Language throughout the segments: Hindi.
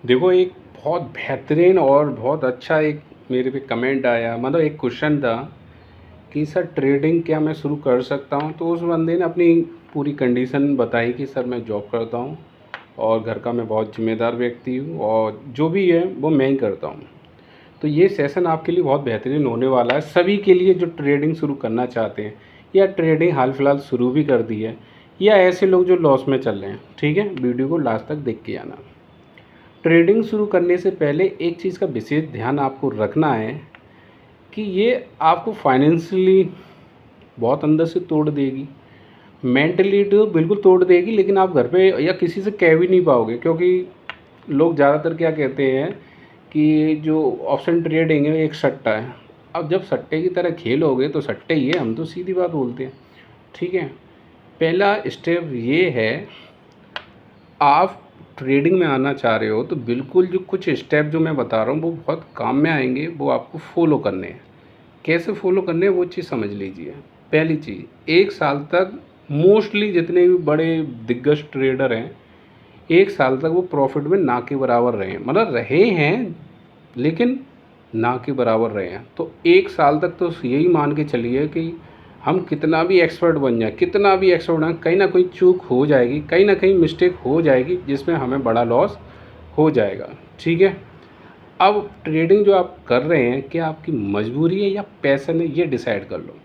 देखो, एक बहुत बेहतरीन और बहुत अच्छा एक मेरे पे कमेंट आया, मतलब एक क्वेश्चन था कि सर ट्रेडिंग क्या मैं शुरू कर सकता हूँ? तो उस बंदे ने अपनी पूरी कंडीशन बताई कि सर मैं जॉब करता हूँ और घर का मैं बहुत ज़िम्मेदार व्यक्ति हूँ और जो भी है वो मैं ही करता हूँ। तो ये सेशन आपके लिए बहुत बेहतरीन होने वाला है, सभी के लिए जो ट्रेडिंग शुरू करना चाहते हैं या ट्रेडिंग हाल फिलहाल शुरू भी कर दी है या ऐसे लोग जो लॉस में चल रहे हैं। ठीक है, वीडियो को लास्ट तक देख के आना। ट्रेडिंग शुरू करने से पहले एक चीज़ का विशेष ध्यान आपको रखना है कि ये आपको फाइनेंशियली बहुत अंदर से तोड़ देगी, मेंटली तो बिल्कुल तोड़ देगी, लेकिन आप घर पे या किसी से कह भी नहीं पाओगे, क्योंकि लोग ज़्यादातर क्या कहते हैं कि जो ऑप्शन ट्रेडिंग है एक सट्टा है। अब जब सट्टे की तरह खेलोगे तो सट्टे ही है, हम तो सीधी बात बोलते हैं। ठीक है, पहला स्टेप ये है, आप ट्रेडिंग में आना चाह रहे हो तो बिल्कुल जो कुछ स्टेप जो मैं बता रहा हूँ वो बहुत काम में आएंगे, वो आपको फॉलो करने हैं। कैसे फॉलो करने हैं वो चीज़ समझ लीजिए। पहली चीज़, 1 साल तक मोस्टली जितने भी बड़े दिग्गज ट्रेडर हैं 1 साल तक वो प्रॉफिट में ना के बराबर रहे हैं, मतलब रहे हैं लेकिन ना के बराबर रहे हैं। तो 1 साल तक तो यही मान के चलिए कि हम कितना भी एक्सपर्ट बन जाए, कितना भी एक्सपर्ट बन, कहीं ना कहीं चूक हो जाएगी, कहीं ना कहीं मिस्टेक हो जाएगी जिसमें हमें बड़ा लॉस हो जाएगा। ठीक है, अब ट्रेडिंग जो आप कर रहे हैं क्या आपकी मजबूरी है या पैशन है, ये डिसाइड कर लो।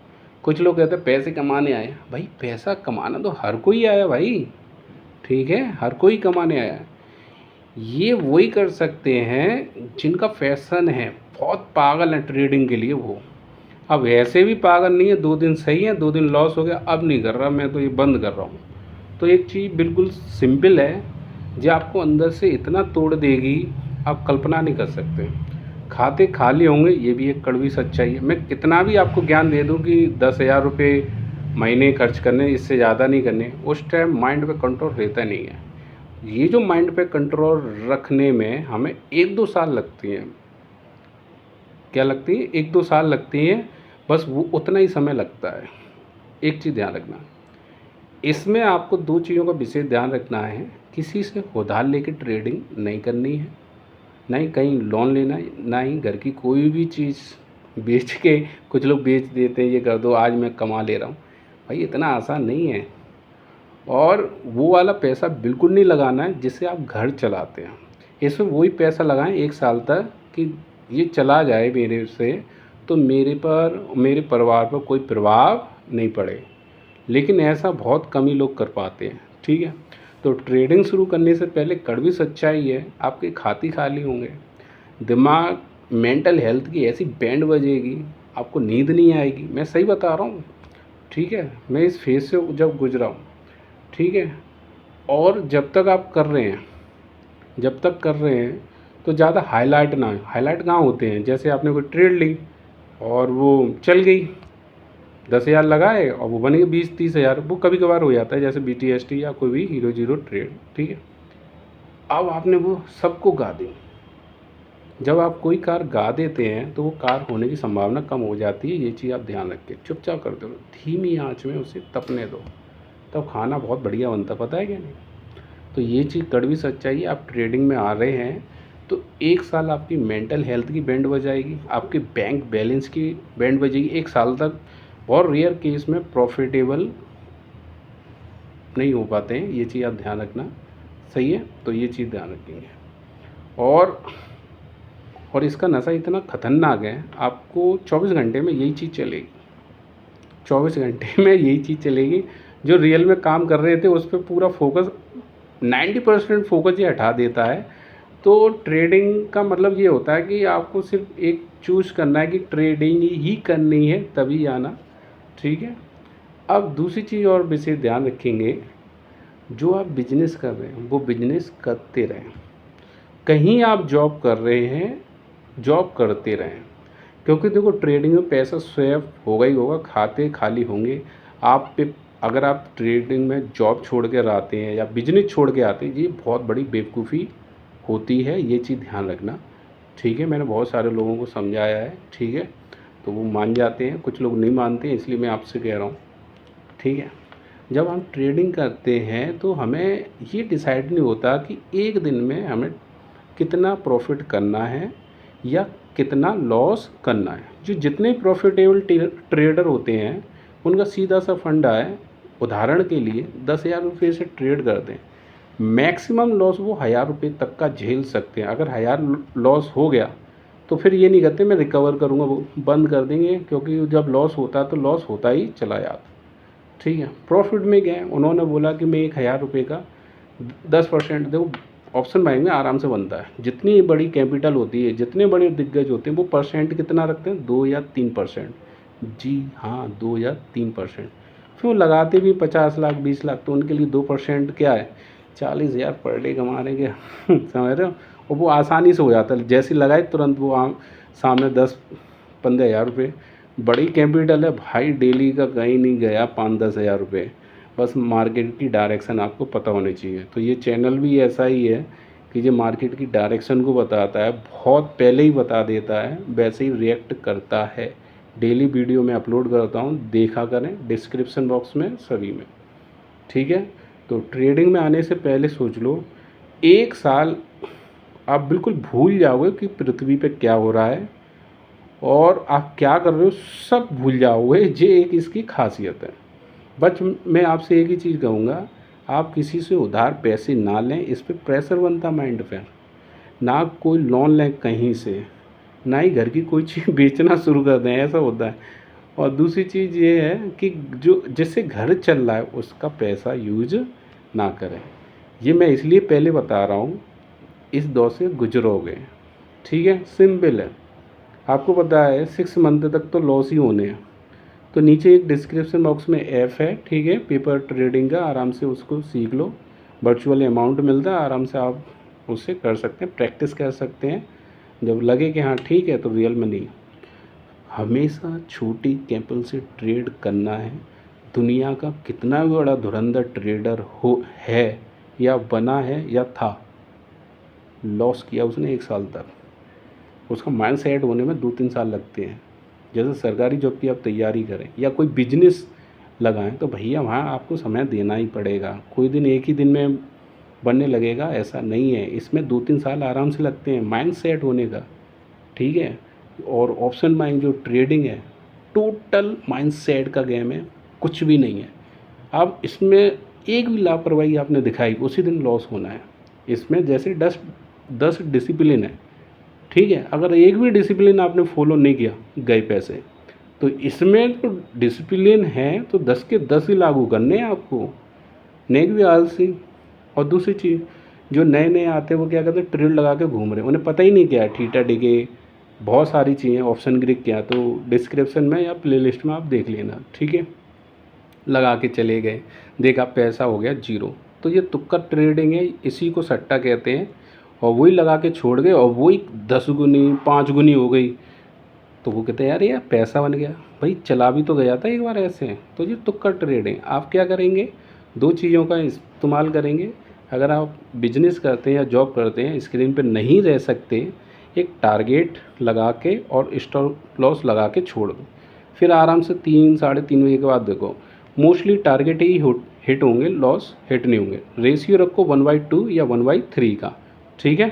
कुछ लोग कहते हैं पैसे कमाने आए, भाई पैसा कमाना तो हर कोई आया भाई। ठीक है, हर कोई कमाने आया है। ये वही कर सकते हैं जिनका फैशन है, बहुत पागल है ट्रेडिंग के लिए वो। अब ऐसे भी पागल नहीं है, 2 दिन सही है 2 दिन लॉस हो गया, अब नहीं कर रहा मैं तो ये बंद कर रहा हूँ। तो एक चीज़ बिल्कुल सिंपल है जो आपको अंदर से इतना तोड़ देगी आप कल्पना नहीं कर सकते। खाते खाली होंगे, ये भी एक कड़वी सच्चाई है। मैं कितना भी आपको ज्ञान दे दूँ कि 10,000 रुपये महीने खर्च करने, इससे ज़्यादा नहीं करने, उस टाइम माइंड पे कंट्रोल रहता नहीं है। ये जो माइंड पे कंट्रोल रखने में हमें 1-2 साल लगती हैं। क्या लगती है? 1-2 साल लगती हैं, बस वो उतना ही समय लगता है। एक चीज़ ध्यान रखना, इसमें आपको 2 चीज़ों का विशेष ध्यान रखना है। किसी से उधार लेके ट्रेडिंग नहीं करनी है, ना ही कहीं लोन लेना है, ना ही घर की कोई भी चीज़ बेच के, कुछ लोग बेच देते हैं ये कर दो आज मैं कमा ले रहा हूँ, भाई इतना आसान नहीं है। और वो वाला पैसा बिल्कुल नहीं लगाना है जिससे आप घर चलाते हैं। इसमें वही पैसा लगाएं 1 साल तक कि ये चला जाए मेरे से तो मेरे परिवार पर कोई प्रभाव नहीं पड़े। लेकिन ऐसा बहुत कम ही लोग कर पाते हैं। ठीक है, तो ट्रेडिंग शुरू करने से पहले कड़वी सच्चाई है, आपके खाते खाली होंगे, दिमाग मेंटल हेल्थ की ऐसी बैंड बजेगी, आपको नींद नहीं आएगी। मैं सही बता रहा हूँ। ठीक है, मैं इस फेज़ से जब गुजरा हूँ। ठीक है, और जब तक आप कर रहे हैं, जब तक कर रहे हैं तो ज़्यादा हाईलाइट ना हो। हाईलाइट कहाँ होते हैं, जैसे आपने कोई ट्रेड ली और वो चल गई, 10,000 लगाए और वो बन गए 20-30,000, वो कभी कभार हो जाता है, जैसे BTST या कोई भी हीरो जीरो ट्रेड। ठीक है, अब आपने वो सबको गा दी। जब आप कोई कार गा देते हैं तो वो कार होने की संभावना कम हो जाती है, ये चीज़ आप ध्यान रखें। चुपचाप कर दो, धीमी आंच में उसे तपने दो, तब खाना बहुत बढ़िया बनता, पता है क्या नहीं? तो ये चीज़ कड़वी सच्चाई है। आप ट्रेडिंग में आ रहे हैं तो 1 साल आपकी मेंटल हेल्थ की बैंड बजाएगी, आपके बैंक बैलेंस की बैंड बजेगी। 1 साल तक बहुत रेयर केस में प्रॉफिटेबल नहीं हो पाते हैं, ये चीज़ आप ध्यान रखना। सही है, तो ये चीज़ ध्यान रखेंगे। और इसका नशा इतना खतरनाक है, आपको 24 घंटे में यही चीज़ चलेगी। 24 घंटे में यही चीज़ चलेगी। जो रियल में काम कर रहे थे उस पर पूरा फोकस, 90% फोकस ये हटा देता है। तो ट्रेडिंग का मतलब ये होता है कि आपको सिर्फ एक चूज़ करना है कि ट्रेडिंग ही करनी है, तभी आना। ठीक है, अब दूसरी चीज़ और विशेष ध्यान रखेंगे, जो आप बिजनेस कर रहे हैं वो बिजनेस करते रहें। कहीं आप जॉब कर रहे हैं, जॉब करते रहें, क्योंकि देखो ट्रेडिंग में पैसा सेव होगा ही होगा, खाते खाली होंगे। आप पे अगर आप ट्रेडिंग में जॉब छोड़ कर आते हैं या बिजनेस छोड़ के आते हैं, ये बहुत बड़ी बेवकूफ़ी होती है, ये चीज़ ध्यान रखना। ठीक है, मैंने बहुत सारे लोगों को समझाया है। ठीक है, तो वो मान जाते हैं, कुछ लोग नहीं मानते हैं, इसलिए मैं आपसे कह रहा हूँ। ठीक है, जब हम ट्रेडिंग करते हैं तो हमें ये डिसाइड नहीं होता कि एक दिन में हमें कितना प्रॉफिट करना है या कितना लॉस करना है। जो जितने प्रॉफिटेबल ट्रेडर होते हैं उनका सीधा सा फंडा है, उदाहरण के लिए 10,000 रुपये से ट्रेड करते हैं, मैक्सिमम लॉस वो 1,000 रुपये तक का झेल सकते हैं। अगर 1,000 लॉस हो गया तो फिर ये नहीं कहते मैं रिकवर करूँगा, वो बंद कर देंगे, क्योंकि जब लॉस होता है तो लॉस होता ही चला जाता। ठीक है, प्रॉफिट में गए, उन्होंने बोला कि मैं 1,000 रुपये का 10%, देखो ऑप्शन बाइंग में आराम से बनता है। जितनी बड़ी कैपिटल होती है, जितने बड़े दिग्गज होते हैं, वो परसेंट कितना रखते हैं, 2 या 3%। जी हाँ, 2 या 3%। फिर वो लगाते भी 50 लाख 20 लाख, तो उनके लिए 2% क्या है, 40,000 पर डे कमा रहे क्या समझ रहे हो। और वो आसानी से हो जाता है, जैसे लगाए तुरंत वो सामने 10-15 हज़ार रुपये। बड़ी कैपिटल है भाई, डेली का कहीं नहीं गया 5-10 हज़ार रुपये। बस मार्केट की डायरेक्शन आपको पता होनी चाहिए। तो ये चैनल भी ऐसा ही है कि ये मार्केट की डायरेक्शन को बताता है, बहुत पहले ही बता देता है, वैसे ही रिएक्ट करता है। डेली वीडियो में अपलोड करता हूँ, देखा करें, डिस्क्रिप्शन बॉक्स में सभी में। ठीक है, तो ट्रेडिंग में आने से पहले सोच लो, 1 साल आप बिल्कुल भूल जाओगे कि पृथ्वी पे क्या हो रहा है और आप क्या कर रहे हो, सब भूल जाओगे। ये एक इसकी खासियत है। बस मैं आपसे एक ही चीज़ कहूँगा, आप किसी से उधार पैसे ना लें, इस पे प्रेशर बनता माइंड पे। ना कोई लोन लें कहीं से, ना ही घर की कोई चीज़ बेचना शुरू कर दें, ऐसा होता है। और दूसरी चीज़ ये है कि जो जिससे घर चल रहा है उसका पैसा यूज ना करें। ये मैं इसलिए पहले बता रहा हूँ, इस दौर से गुजरोगे। ठीक है, सिंपल है। आपको पता है 6 मंथ तक तो लॉस ही होने हैं। तो नीचे एक डिस्क्रिप्शन बॉक्स में ऐप है, ठीक है, पेपर ट्रेडिंग का, आराम से उसको सीख लो। वर्चुअल अमाउंट मिलता है, आराम से आप उससे कर सकते हैं, प्रैक्टिस कर सकते हैं। जब लगे कि हाँ ठीक है, तो रियल मनी। हमेशा छोटी कैपिटल से ट्रेड करना है। दुनिया का कितना भी बड़ा धुरंधर ट्रेडर हो है या बना है या था, लॉस किया उसने 1 साल तक। उसका माइंड सेट होने में 2-3 साल लगते हैं। जैसे सरकारी जॉब की आप तैयारी करें या कोई बिजनेस लगाएं, तो भैया वहाँ आपको समय देना ही पड़ेगा। कोई दिन एक ही दिन में बनने लगेगा ऐसा नहीं है, इसमें 2-3 साल आराम से लगते हैं माइंड सेट होने का। ठीक है, और ऑप्शन बाइंग जो ट्रेडिंग है, टोटल माइंड सेट का गेम है, कुछ भी नहीं है। अब इसमें एक भी लापरवाही आपने दिखाई, उसी दिन लॉस होना है। इसमें जैसे 10 डिसिप्लिन है, ठीक है, अगर एक भी डिसिप्लिन आपने फॉलो नहीं किया, गए पैसे। तो इसमें तो डिसिप्लिन है तो 10 के 10 ही लागू करने हैं आपको, नेक भी आलसी। और दूसरी चीज़, जो नए नए आते हैं वो क्या करते हैं, ट्रेड लगा के घूम रहे हैं, उन्हें पता ही नहीं क्या है, थीटा डिगे, बहुत सारी चीज़ें, ऑप्शन ग्रीक क्या, तो डिस्क्रिप्शन में या प्लेलिस्ट में आप देख लेना। ठीक है, लगा के चले गए, देखा पैसा हो गया जीरो। तो ये तुक्का ट्रेडिंग है, इसी को सट्टा कहते हैं। और वही लगा के छोड़ गए और वही 10 गुनी 5 गुनी हो गई, तो वो कहते हैं यार पैसा बन गया। भाई चला भी तो गया था एक बार ऐसे। तो ये तुक्का ट्रेडिंग। आप क्या करेंगे, 2 चीज़ों का इस्तेमाल करेंगे। अगर आप बिजनेस करते हैं या जॉब करते हैं, स्क्रीन पे नहीं रह सकते, एक टारगेट लगा के और स्टॉप लॉस लगा के छोड़ दो। फिर आराम से 3-3.5 बजे के बाद देखो, मोस्टली टारगेट ही हिट होंगे, लॉस हिट नहीं होंगे। रेशियो रखो 1/2 या 1/3 का। ठीक है,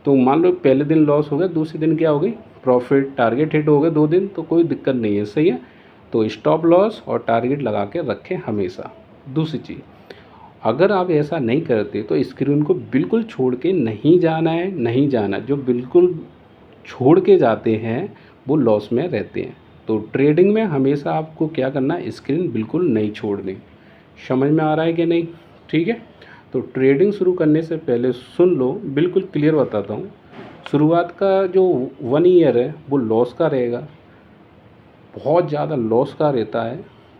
तो मान लो पहले दिन लॉस हो गया, दूसरे दिन क्या हो गई प्रॉफिट, टारगेट हिट हो गए 2 दिन, तो कोई दिक्कत नहीं है, सही है। तो स्टॉप लॉस और टारगेट लगा के रखें हमेशा। दूसरी चीज़, अगर आप ऐसा नहीं करते तो स्क्रीन को बिल्कुल छोड़ के नहीं जाना है, नहीं जाना। जो बिल्कुल छोड़ के जाते हैं वो लॉस में रहते हैं। तो ट्रेडिंग में हमेशा आपको क्या करना है, स्क्रीन बिल्कुल नहीं छोड़नी। समझ में आ रहा है कि नहीं? ठीक है, तो ट्रेडिंग शुरू करने से पहले सुन लो, बिल्कुल क्लियर बताता हूँ। शुरुआत का जो 1 ईयर है वो लॉस का रहेगा, बहुत ज़्यादा लॉस का रहता है।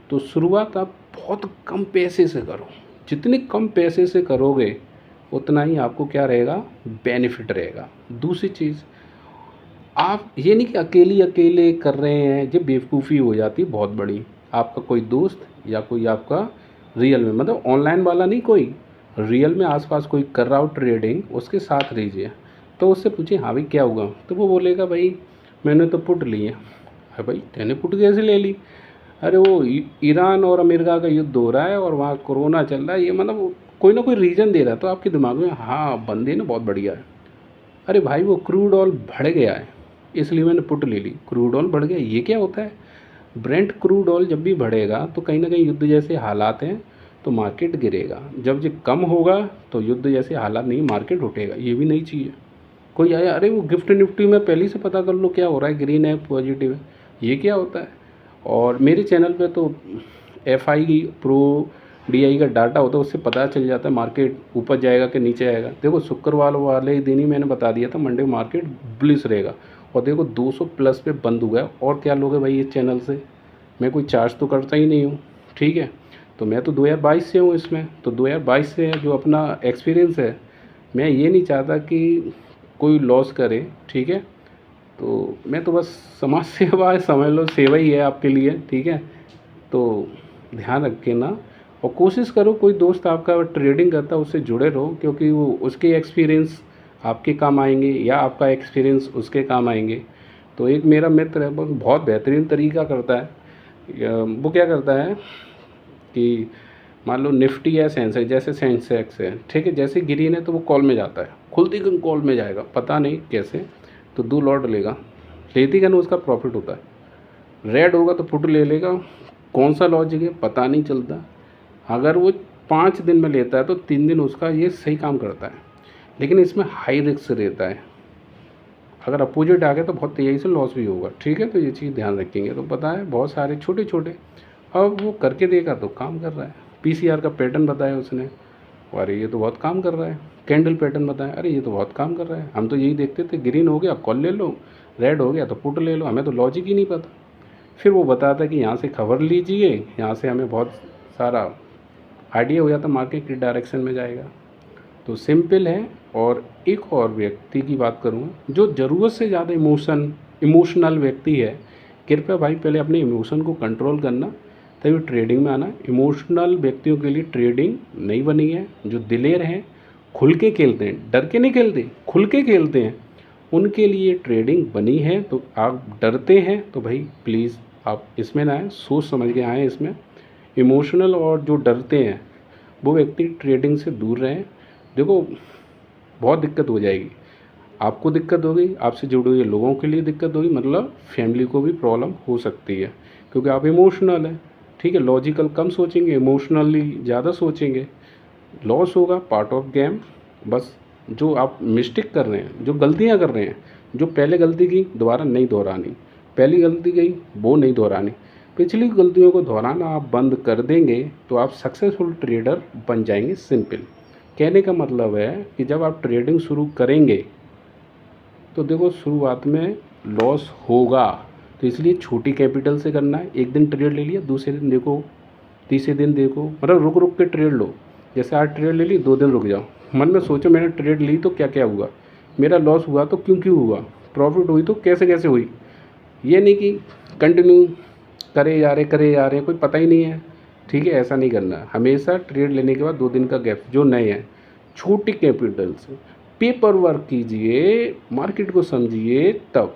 तो शुरुआत आप बहुत कम पैसे से करो, जितने कम पैसे से करोगे उतना ही आपको क्या रहेगा, बेनिफिट रहेगा। दूसरी चीज़, आप ये नहीं कि अकेले अकेले कर रहे हैं, ये बेवकूफ़ी हो जाती है बहुत बड़ी। आपका कोई दोस्त या कोई आपका रियल में, मतलब ऑनलाइन वाला नहीं, कोई रियल में आसपास कोई कर रहा हो ट्रेडिंग, उसके साथ रहिए। तो उससे पूछिए हाँ भाई क्या हुआ, तो वो बोलेगा भाई मैंने तो पुट ली है। अरे भाई तेने पुट कैसे ले ली? अरे वो ईरान और अमेरिका का युद्ध हो रहा है और वहाँ कोरोना चल रहा है, ये मतलब कोई ना कोई रीज़न दे रहा है, तो आपके दिमाग में हाँ बंदे ना बहुत बढ़िया है। अरे भाई वो क्रूड ऑयल बढ़ गया है इसलिए मैंने पुट ले ली। क्रूड ऑयल बढ़ गया, ये क्या होता है? ब्रेंट क्रूड ऑयल जब भी बढ़ेगा तो कहीं ना कहीं युद्ध जैसे हालात हैं तो मार्केट गिरेगा, जब ये कम होगा तो युद्ध जैसे हालात नहीं, मार्केट उठेगा। ये भी नहीं चाहिए। कोई आया, अरे वो गिफ्ट निफ्टी में पहले ही से पता कर लो क्या हो रहा है, ग्रीन है पॉजिटिव है, ये क्या होता है? और मेरे चैनल पे तो FI प्रो DI का डाटा होता है, उससे पता चल जाता है मार्केट ऊपर जाएगा कि नीचे आएगा। देखो शुक्रवार वाले ही दिन ही मैंने बता दिया था मंडे मार्केट बुलिश रहेगा, और देखो 200 प्लस पे बंद हुआ है। और क्या लोगे भाई इस चैनल से? मैं कोई चार्ज तो करता ही नहीं हूँ, ठीक है। तो मैं तो 2022 से हूँ इसमें, तो 2022 से जो अपना एक्सपीरियंस है, मैं ये नहीं चाहता कि कोई लॉस करे, ठीक है। तो मैं तो बस समाज सेवा है, समझ लो सेवा ही है आपके लिए, ठीक है। तो ध्यान रखे ना, और कोशिश करो कोई दोस्त आपका ट्रेडिंग करता है उससे जुड़े रहो, क्योंकि वो उसके एक्सपीरियंस आपके काम आएंगे या आपका एक्सपीरियंस उसके काम आएंगे। तो एक मेरा मित्र है, बहुत बेहतरीन तरीका करता है। वो क्या करता है कि मान लो निफ्टी है, सेंसेक्स, जैसे सेंसेक्स है, ठीक है, जैसे ग्रीन है तो वो कॉल में जाता है, खुलती गन कॉल में जाएगा, पता नहीं कैसे। तो 2 लॉट लेगा, लेती गन उसका प्रॉफिट होता है। रेड होगा तो पुट ले लेगा, कौन सा लॉजिक है पता नहीं चलता। अगर वो 5 दिन में लेता है तो 3 दिन उसका ये सही काम करता है, लेकिन इसमें हाई रिस्क रहता है। अगर अपोजिट आ गया तो बहुत तेज़ी से लॉस भी होगा, ठीक है। तो ये चीज़ ध्यान रखेंगे। तो पता है बहुत सारे छोटे छोटे, अब वो करके देखा तो काम कर रहा है। PCR का पैटर्न बताया उसने, अरे ये तो बहुत काम कर रहा है। कैंडल पैटर्न बताया, अरे ये तो बहुत काम कर रहा है। हम तो यही देखते थे, ग्रीन हो गया कॉल ले लो, रेड हो गया तो पुट ले लो, हमें तो लॉजिक ही नहीं पता। फिर वो बताता कि यहाँ से खबर लीजिए, यहाँ से हमें बहुत सारा आइडिया हो जाता मार्केट की डायरेक्शन में जाएगा। तो सिंपल है। और एक और व्यक्ति की बात करूँ जो ज़रूरत से ज़्यादा इमोशनल व्यक्ति है, कृपया भाई पहले अपने इमोशन को कंट्रोल करना, तभी ट्रेडिंग में आना। इमोशनल व्यक्तियों के लिए ट्रेडिंग नहीं बनी है। जो दिलेर हैं, खुल के खेलते हैं, डर के नहीं खेलते, खुल के खेलते हैं, उनके लिए ट्रेडिंग बनी है। तो आप डरते हैं तो भाई प्लीज़ आप इसमें ना आए, सोच समझ के आएँ इसमें। इमोशनल और जो डरते हैं वो व्यक्ति ट्रेडिंग से दूर रहें। देखो बहुत दिक्कत हो जाएगी, आपको दिक्कत होगी, आपसे जुड़े हुए लोगों के लिए दिक्कत होगी, मतलब फैमिली को भी प्रॉब्लम हो सकती है, क्योंकि आप इमोशनल हैं, ठीक है। लॉजिकल कम सोचेंगे, इमोशनली ज़्यादा सोचेंगे, लॉस होगा, पार्ट ऑफ गेम। बस जो आप मिस्टेक कर रहे हैं, जो गलतियां कर रहे हैं, जो पहले गलती की दोबारा नहीं दोहरानी, पहली गलती गई वो नहीं दोहरानी, पिछली गलतियों को दोहराना आप बंद कर देंगे तो आप सक्सेसफुल ट्रेडर बन जाएंगे। सिंपल कहने का मतलब है कि जब आप ट्रेडिंग शुरू करेंगे तो देखो शुरुआत में लॉस होगा, तो इसलिए छोटी कैपिटल से करना है। एक दिन ट्रेड ले लिया, दूसरे दिन देखो, तीसरे दिन देखो, मतलब रुक रुक के ट्रेड लो। जैसे आज ट्रेड ले ली, 2 दिन रुक जाओ, मन में सोचो मैंने ट्रेड ली तो क्या क्या हुआ, मेरा लॉस हुआ तो क्यों क्यों हुआ, प्रॉफिट हुई तो कैसे कैसे हुई। ये नहीं कि कंटिन्यू करे जा रहे कोई पता ही नहीं है, ठीक है। ऐसा नहीं करना। हमेशा ट्रेड लेने के बाद 2 दिन का गैप, जो नए हैं छोटी कैपिटल से पेपर वर्क कीजिए, मार्केट को समझिए, तब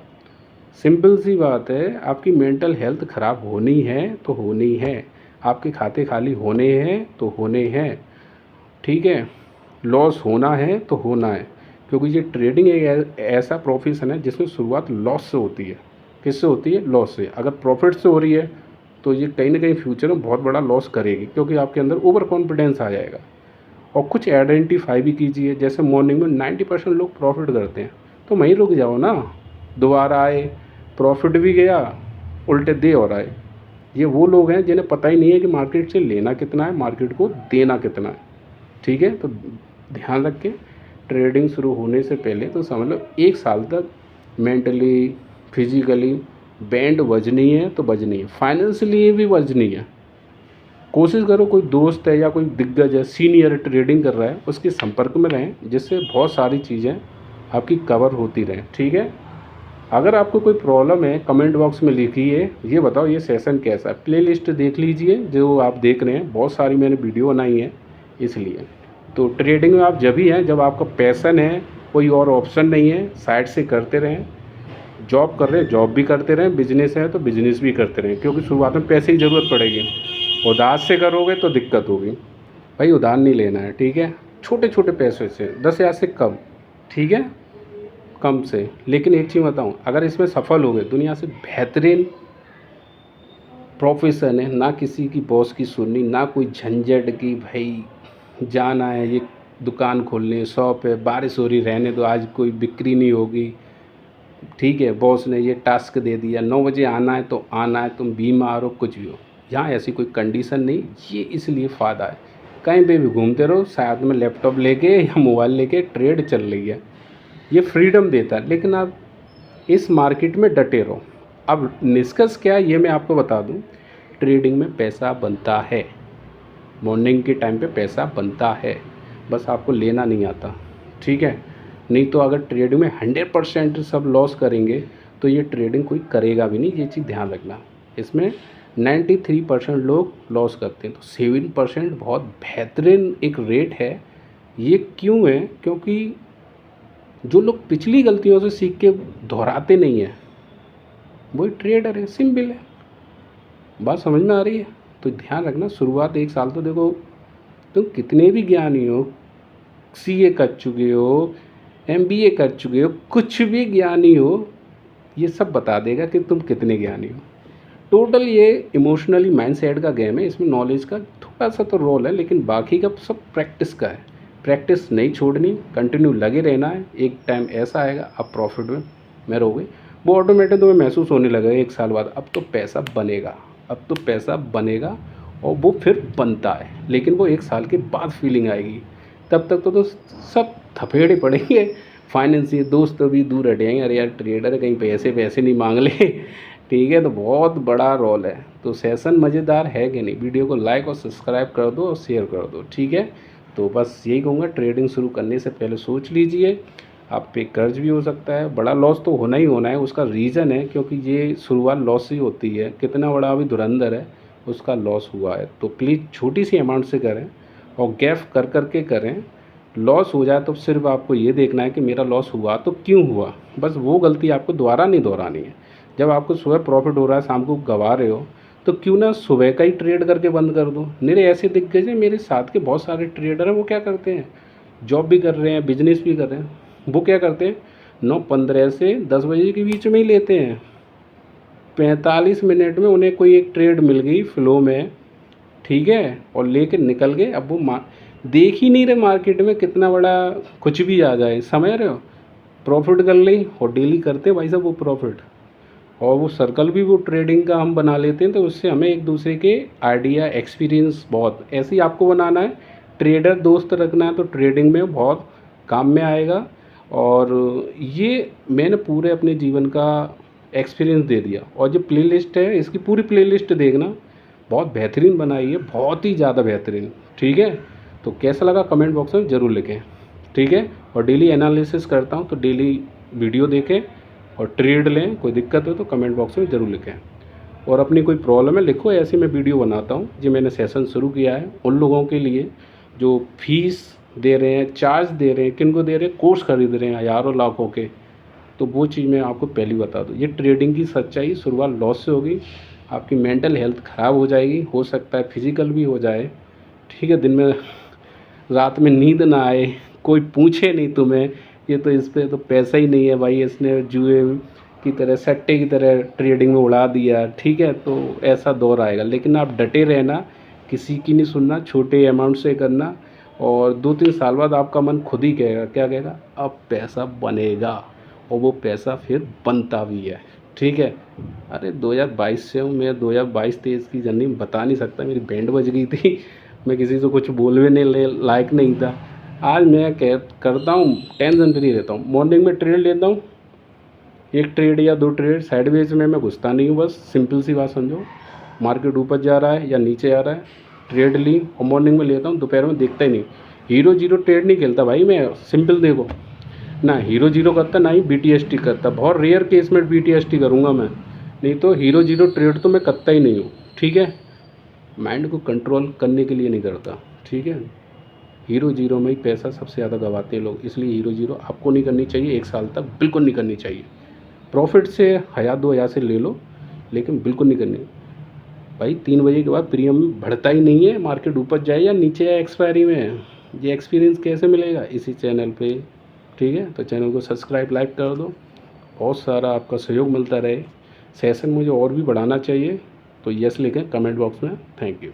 सिंपल सी बात है। आपकी मेंटल हेल्थ ख़राब होनी है तो होनी है, आपके खाते खाली होने हैं तो होने हैं, ठीक है। लॉस होना है तो होना है, क्योंकि ये ट्रेडिंग एक ऐसा प्रोफेशन है जिसमें शुरुआत लॉस से होती है। किससे होती है? लॉस से। अगर प्रॉफिट से हो रही है तो ये कहीं ना कहीं फ्यूचर में बहुत बड़ा लॉस करेगी, क्योंकि आपके अंदर ओवर कॉन्फिडेंस आ जाएगा। और कुछ आइडेंटिफाई भी कीजिए, जैसे मॉर्निंग में 90% लोग प्रॉफिट करते हैं, तो वहीं रुक जाओ ना, दोबारा आए, प्रॉफिट भी गया, उल्टे दे और आए। ये वो लोग हैं जिन्हें पता ही नहीं है कि मार्केट से लेना कितना है, मार्केट को देना कितना है, ठीक है। तो ध्यान रखें, ट्रेडिंग शुरू होने से पहले तो समझ लो 1 साल तक मेंटली फिजिकली बैंड बजनी है तो बजनी है, फाइनेंशियली भी बजनी है। कोशिश करो कोई दोस्त है या कोई दिग्गज है, सीनियर ट्रेडिंग कर रहा है, उसके संपर्क में रहें, जिससे बहुत सारी चीज़ें आपकी कवर होती रहें, ठीक है। अगर आपको कोई प्रॉब्लम है कमेंट बॉक्स में लिखिए, ये बताओ ये सेशन कैसा है। प्लेलिस्ट देख लीजिए जो आप देख रहे हैं, बहुत सारी मैंने वीडियो बनाई है इसलिए। तो ट्रेडिंग में आप जब ही हैं जब आपका पैशन है, कोई और ऑप्शन नहीं है, साइड से करते रहें। जॉब कर रहे हैं जॉब भी करते रहें, बिजनेस है तो बिजनेस भी करते रहें, क्योंकि शुरुआत में पैसे की ज़रूरत पड़ेगी। उधार से करोगे तो दिक्कत होगी भाई, उधार नहीं लेना है, ठीक है। छोटे छोटे पैसे से 10,000 से कम, ठीक है। कम से, लेकिन एक चीज़ बताऊँ, अगर इसमें सफल हो गए, दुनिया से बेहतरीन प्रोफेशन है। ना किसी की बॉस की सुननी, ना कोई झंझट की भाई जाना है, ये दुकान खोलनी है, शॉप है, बारिश हो रही रहने दो, आज कोई बिक्री नहीं होगी, ठीक है, बॉस ने ये टास्क दे दिया 9 बजे आना है तो आना है, तुम बीमार हो कुछ भी हो। यहाँ ऐसी कोई कंडीशन नहीं। ये इसलिए फ़ायदा है, कहीं पे भी घूमते रहो, साथ में लैपटॉप लेके या मोबाइल लेके ट्रेड चल रही है, ये फ्रीडम देता है। लेकिन आप इस मार्केट में डटे रहो। अब निष्कर्ष क्या है ये मैं आपको बता दूं, ट्रेडिंग में पैसा बनता है, मॉर्निंग के टाइम पे पैसा बनता है, बस आपको लेना नहीं आता, ठीक है। नहीं तो अगर ट्रेडिंग में 100% सब लॉस करेंगे तो ये ट्रेडिंग कोई करेगा भी नहीं, ये चीज़ ध्यान रखना। इसमें 93% लोग लॉस करते हैं, तो 7% बहुत बेहतरीन एक रेट है। ये क्यों है? क्योंकि जो लोग पिछली गलतियों से सीख के दोहराते नहीं हैं वही ट्रेडर है, सिंपल है। बात समझ में आ रही है? तो ध्यान रखना, शुरुआत 1 साल तो देखो, तुम कितने भी ज्ञानी हो, सीए कर चुके हो, एमबीए कर चुके हो, कुछ भी ज्ञानी हो, ये सब बता देगा कि तुम कितने ज्ञानी हो। टोटल ये इमोशनली माइंडसेट का गेम है, इसमें नॉलेज का थोड़ा सा तो रोल है, लेकिन बाकी का सब प्रैक्टिस का है। प्रैक्टिस नहीं छोड़नी, कंटिन्यू लगे रहना है। एक टाइम ऐसा आएगा आप प्रॉफिट में रहोगे, वो ऑटोमेटिक तुम्हें महसूस होने लगेगा 1 साल बाद, अब तो पैसा बनेगा, अब तो पैसा बनेगा, और वो फिर बनता है। लेकिन वो 1 साल के बाद फीलिंग आएगी, तब तक तो सब थपेड़े पड़ेंगे, फाइनेंशियल दोस्त भी दूर हट जाएंगे, अरे यार ट्रेडर कहीं पैसे नहीं मांग ले ठीक है। तो बहुत बड़ा रोल है। तो सेशन मज़ेदार है कि नहीं? वीडियो को लाइक और सब्सक्राइब कर दो और शेयर कर दो, ठीक है। तो बस यही कहूँगा, ट्रेडिंग शुरू करने से पहले सोच लीजिए, आप पे कर्ज भी हो सकता है, बड़ा लॉस तो होना ही होना है। उसका रीज़न है क्योंकि ये शुरुआत लॉस ही होती है, कितना बड़ा अभी धुरंधर है उसका लॉस हुआ है। तो प्लीज़ छोटी सी अमाउंट से करें और गैप कर करके करें। लॉस हो जाए तो सिर्फ आपको ये देखना है कि मेरा लॉस हुआ तो क्यों हुआ, बस वो गलती आपको दोबारा नहीं दोहरानी है। जब आपको सुबह प्रॉफिट हो रहा है, शाम को गवा रहे हो, तो क्यों ना सुबह का ही ट्रेड करके बंद कर दो। मेरे ऐसे दिग्गज हैं, मेरे साथ के बहुत सारे ट्रेडर हैं, वो क्या करते हैं, जॉब भी कर रहे हैं, बिजनेस भी कर रहे हैं, वो क्या करते हैं 9:15 से 10 बजे के बीच में ही लेते हैं। 45 मिनट में उन्हें कोई एक ट्रेड मिल गई फ्लो में, ठीक है, और लेके निकल गए। अब वो देख ही नहीं रहे मार्केट में कितना बड़ा कुछ भी आ जाए, समझ रहे हो, प्रॉफिट कर ली और डेली करते भाई साहब वो प्रॉफिट, और वो सर्कल भी वो ट्रेडिंग का हम बना लेते हैं। तो उससे हमें एक दूसरे के आइडिया, एक्सपीरियंस बहुत ऐसे ही आपको बनाना है। ट्रेडर दोस्त रखना है तो ट्रेडिंग में बहुत काम में आएगा। और ये मैंने पूरे अपने जीवन का एक्सपीरियंस दे दिया। और जो प्लेलिस्ट है, इसकी पूरी प्लेलिस्ट देखना, बहुत बेहतरीन बनाई है, बहुत ही ज़्यादा बेहतरीन, ठीक है। तो कैसा लगा कमेंट बॉक्स में ज़रूर लिखें, ठीक है। और डेली एनालिसिस करता हूँ, तो डेली वीडियो देखें और ट्रेड लें। कोई दिक्कत हो तो कमेंट बॉक्स में ज़रूर लिखें, और अपनी कोई प्रॉब्लम है लिखो, ऐसे मैं वीडियो बनाता हूँ। जो मैंने सेशन शुरू किया है उन लोगों के लिए जो फीस दे रहे हैं, चार्ज दे रहे हैं, किन को दे रहे हैं, कोर्स खरीद रहे हैं हज़ारों लाखों के, तो वो चीज़ मैं आपको पहले बता दूँ। ये ट्रेडिंग की सच्चाई, शुरुआत लॉस से होगी, आपकी मेंटल हेल्थ ख़राब हो जाएगी, हो सकता है फिजिकल भी हो जाए, ठीक है। दिन में रात में नींद ना आए, कोई पूछे नहीं तुम्हें, ये तो इस पे तो पैसा ही नहीं है भाई, इसने जुए की तरह, सट्टे की तरह ट्रेडिंग में उड़ा दिया, ठीक है। तो ऐसा दौर आएगा, लेकिन आप डटे रहना, किसी की नहीं सुनना, छोटे अमाउंट से करना, और 2-3 साल बाद आपका मन खुद ही कहेगा, क्या कहेगा, अब पैसा बनेगा, और वो पैसा फिर बनता भी है, ठीक है। अरे 2022 से हूँ मैं, 2022-23 की जर्नी बता नहीं सकता, मेरी बैंड बज गई थी मैं किसी से कुछ बोलने लायक नहीं था। आज मैं करता हूँ, टेंशन फ्री रहता हूँ। मॉर्निंग में ट्रेड लेता हूँ, 1 ट्रेड या 2 ट्रेड, साइडवेज में मैं घुसता नहीं हूँ, बस सिंपल सी बात समझो। मार्केट ऊपर जा रहा है या नीचे आ रहा है, ट्रेड ली और मॉर्निंग में लेता हूँ, दोपहर में देखता ही नहीं। हीरो जीरो ट्रेड नहीं खेलता भाई मैं, सिंपल देखो ना, हीरो जीरो करता ना ही BTST करता, बहुत रेयर केस में BTST करूँगा मैं, नहीं तो हीरो जीरो ट्रेड तो मैं करता ही नहीं हूँ, ठीक है। माइंड को कंट्रोल करने के लिए नहीं करता, ठीक है। हीरो जीरो में ही पैसा सबसे ज़्यादा गवाते हैं लोग, इसलिए हीरो जीरो आपको नहीं करनी चाहिए, 1 साल तक बिल्कुल नहीं करनी चाहिए। प्रॉफिट से 1000-2000 से ले लो, लेकिन बिल्कुल नहीं करनी भाई। 3 बजे के बाद प्रीमियम बढ़ता ही नहीं है, मार्केट ऊपर जाए या नीचे जाए एक्सपायरी में, ये एक्सपीरियंस कैसे मिलेगा? इसी चैनल पे, ठीक। ठीक है, तो चैनल को सब्सक्राइब लाइक कर दो, बहुत सारा आपका सहयोग मिलता रहे। सेशन मुझे और भी बढ़ाना चाहिए तो यस लिखें कमेंट बॉक्स में। Thank you.